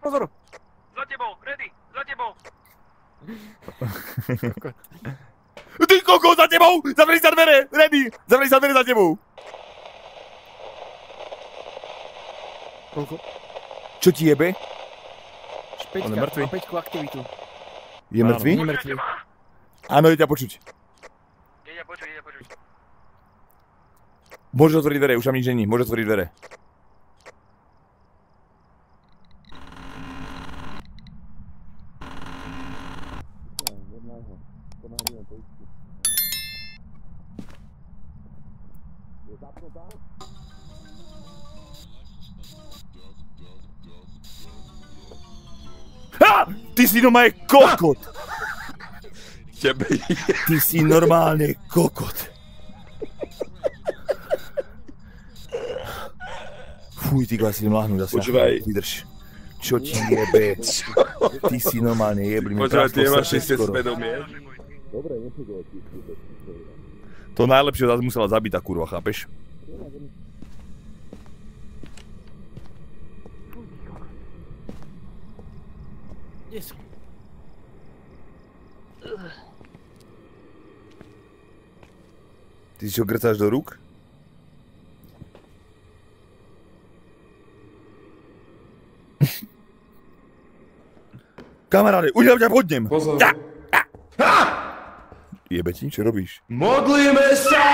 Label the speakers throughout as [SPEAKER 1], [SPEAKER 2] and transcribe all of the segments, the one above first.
[SPEAKER 1] Pozor!
[SPEAKER 2] Za tebou, ready, za tebou!
[SPEAKER 1] Ty koko, za tebou! Zavri sa dvere, ready! Zavri sa dvere za tebou!
[SPEAKER 3] Koľko?
[SPEAKER 1] Čo ti jebe?
[SPEAKER 3] Špeťka,
[SPEAKER 1] On je mŕtvý.
[SPEAKER 3] má 5 aktivitu.
[SPEAKER 1] Je mŕtvý?
[SPEAKER 3] Nie mŕtvý.
[SPEAKER 1] Áno, je ťa počuť.
[SPEAKER 2] Ide počuť.
[SPEAKER 1] Môžeš otvoriť dvere, už tam nič není, môžeš otvoriť dvere. Ha! Ty si normálne kokot!
[SPEAKER 4] Tebe
[SPEAKER 1] Ty si normálne kokot. Fuj, ty go asi mláhnuť asi.
[SPEAKER 4] Počúvaj.
[SPEAKER 1] Vydrž. Čo ti jebe? Ty si normálne jebli.
[SPEAKER 4] Počúvaj, ty nemáš ešte svedomie.
[SPEAKER 1] To najlepšie zase musela zabiť tá kurva, chápeš?
[SPEAKER 3] Kde sú?
[SPEAKER 1] Ty si čo, grcáš do rúk? Kamaráde, už ťa podnem!
[SPEAKER 4] Pozor.
[SPEAKER 1] Jebe ti, čo robíš?
[SPEAKER 4] Modlíme sa!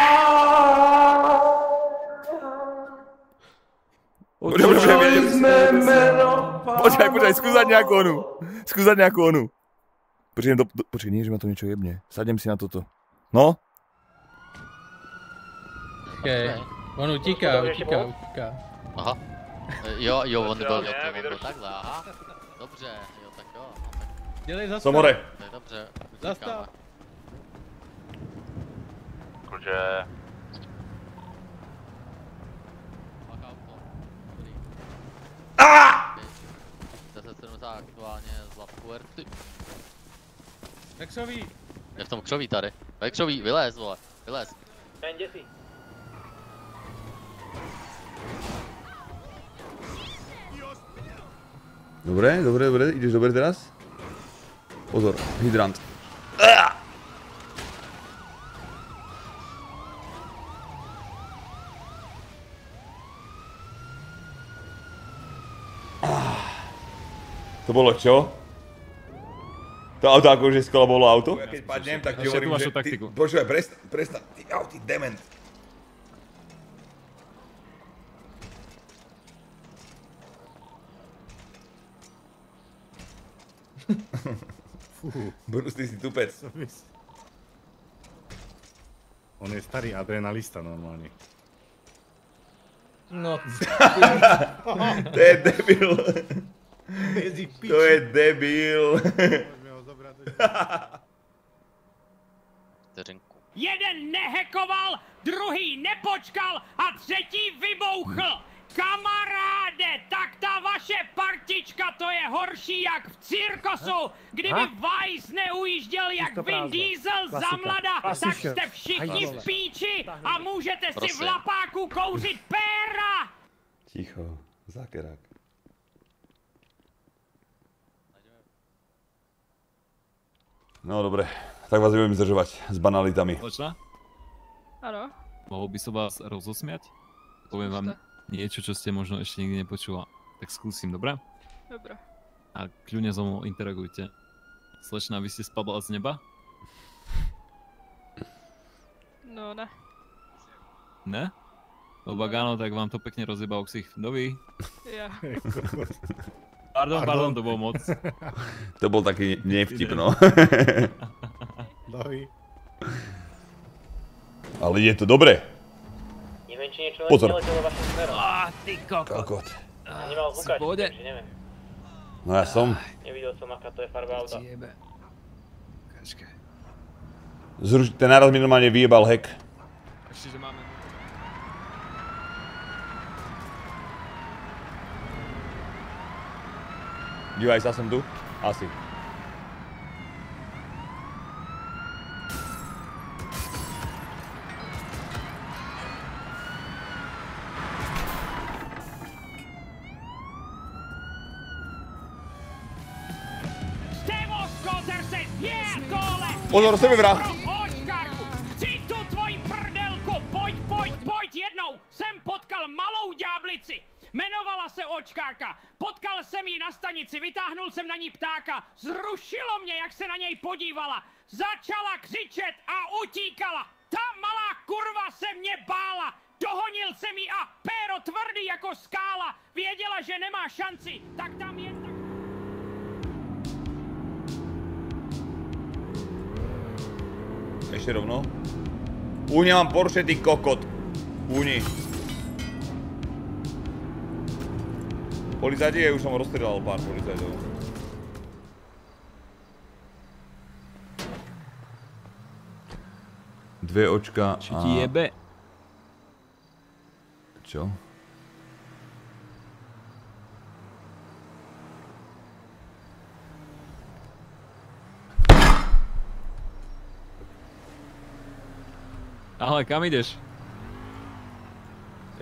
[SPEAKER 4] Očovali sme meno Pána.
[SPEAKER 1] Počkaj, skúsať nejakú onu. Počkaj, nie, že ma to niečo jebne. Sadnem si na toto. No?
[SPEAKER 3] Okej. On utíká.
[SPEAKER 5] Aha. Jo, on byl takhle, aha. Dobře, jo, tak jo.
[SPEAKER 3] Dělej zastav.
[SPEAKER 1] Som hore.
[SPEAKER 5] To je dobře,
[SPEAKER 3] Zastav.
[SPEAKER 2] Kľúče.
[SPEAKER 5] Dobrý. 1070 aktuálně z Lappuerty.
[SPEAKER 3] Rexový.
[SPEAKER 5] Je v tom křoví tady. Křoví, vylez, vole, vylez.
[SPEAKER 2] Ten, kde si?
[SPEAKER 1] Dobre, ideš dobre teraz? Pozor, hydrant. To bolo čo? To auto akože skolabolo auto? Ja keď padnem, tak ti hovorím, že ty... Počúvaj, prestaň, ty dement. Bruce, ty si tupec.
[SPEAKER 6] On je starý adrenalista normálne.
[SPEAKER 3] No.
[SPEAKER 1] To je debil. To je debil.
[SPEAKER 6] Môžeme ho zobrať do...
[SPEAKER 5] Vteřinku.
[SPEAKER 7] Jeden nehekoval, druhý nepočkal a třetí vybouchl. Kamaráde, tak ta vaše partička to je horší jak v cirkusu. Kdyby Weiss neujížděl jak Vin Diesel za mlada, tak jste všichni v píči a můžete si v lapáku kouřit péra.
[SPEAKER 1] Ticho, zákerák. No dobre, tak vás nebudem zdržovať s banalitami.
[SPEAKER 8] Počná?
[SPEAKER 7] Áno.
[SPEAKER 8] Mohol by som vás rozosmiať? Poviem vám niečo, čo ste možno ešte nikdy nepočula. Tak skúsim, dobre?
[SPEAKER 7] Dobre.
[SPEAKER 8] A kľudne so mnou interagujte. Slečna, vy ste spadla z neba?
[SPEAKER 7] No ne.
[SPEAKER 8] Ne? Lebo ak áno, tak vám to pekne rozjeba oxich. Dovi?
[SPEAKER 7] Ja.
[SPEAKER 8] Pardon, to bol moc.
[SPEAKER 1] To bol taký nevtip, no.
[SPEAKER 6] Dovi.
[SPEAKER 1] Ale je to dobré.
[SPEAKER 2] Neviem, či niečo
[SPEAKER 1] Pozor.
[SPEAKER 2] neletelo vašim smerom.
[SPEAKER 7] Ty kokot.
[SPEAKER 1] Kokot.
[SPEAKER 2] A nemal Lukáš, takže neviem.
[SPEAKER 1] No ja som.
[SPEAKER 2] Nevidel som, aká to je farba auta.
[SPEAKER 1] Ten náraz mi normálne vyjebal hack.
[SPEAKER 8] Ešte, že máme...
[SPEAKER 1] Dívaj sa som tu? Asi.
[SPEAKER 7] Je tohle!
[SPEAKER 1] Pozor, sebevrah!
[SPEAKER 7] Očkárku, chci tu tvoji prdelku, pojď jednou! Jsem potkal malou ďáblici. Jmenovala se Očkárka. Potkal jsem ji na stanici, vytáhnul jsem na ní ptáka. Zrušilo mě, jak se na něj podívala. Začala křičet a utíkala. Ta malá kurva se mě bála. Dohonil jsem ji a péro tvrdý jako skála. Věděla, že nemá šanci, tak tam jen tak...
[SPEAKER 1] Ešte rovno. Úne mám Porsche, ty kokot. Úni. Policajti, už som rozstrelal pár policajtov. Dve očka a...
[SPEAKER 8] Čo ti jebe?
[SPEAKER 1] Čo?
[SPEAKER 8] Ahoj, kam ideš?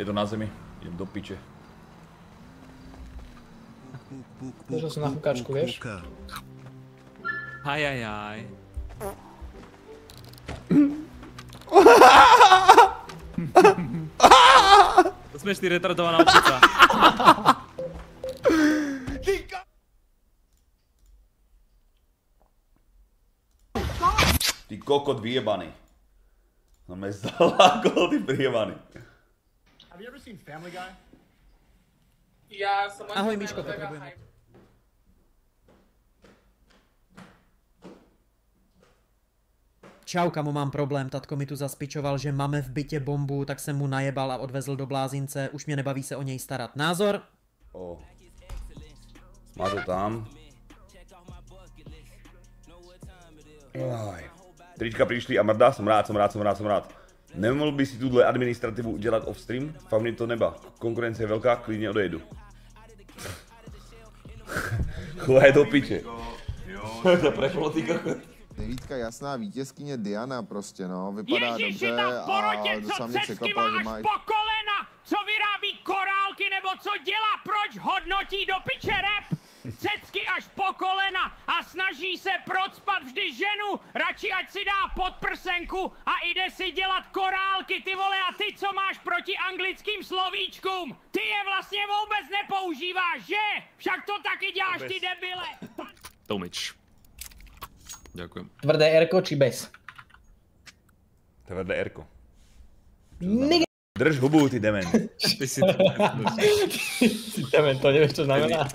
[SPEAKER 1] Je to na zemi. Idem do piče.
[SPEAKER 2] Dožil som na hukáčku, vieš?
[SPEAKER 8] Ajajaj. To smeš ty retardovaná občica.
[SPEAKER 1] Ty kokot vyjebaný. No me zalákol, ty vyjebaný.
[SPEAKER 2] Have you ever seen Family Guy?
[SPEAKER 3] Ahoj, Miško, potrebujeme. Čau, kamo, mám problém. Tatko mi tu zaspičoval, že máme v bytě bombu, tak jsem mu najebal a odvezl do blázince. Už mě nebaví se o něj starat. Názor?
[SPEAKER 1] Má to tam. Trička přišli a mrdá, jsem rád. Nemohl by si tuhle administrativu udělat off-stream? Fakt mě to neba. Konkurence je velká, klidně odejdu. Chové do piče. To preplo, ty kokot.
[SPEAKER 9] Devítka jasná vítězkyně Diana prostě, no, vypadá dobře a docela mě překvapila, že má i...
[SPEAKER 7] po kolena, co vyrábí korálky nebo co dělá, proč hodnotí do piče rap? Cecky až po kolena a snaží se procpat vždy ženu, radši ať si dá podprsenku a jde si dělat korálky, ty vole, a ty co máš proti anglickým slovíčkům? Ty je vlastně vůbec nepoužíváš, že? Však to taky děláš, ty debile!
[SPEAKER 8] Tomič. Ďakujem.
[SPEAKER 2] Tvrdé R-ko či bez?
[SPEAKER 1] Tvrdé R-ko. Drž hubu, ty dement.
[SPEAKER 8] Ty si to
[SPEAKER 2] Ty dement, to nevieš, čo znamená.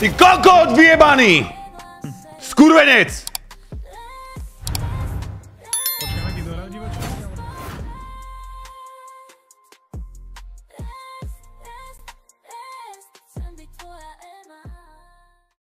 [SPEAKER 1] Ty kokot vyjebaný! Skurvenec!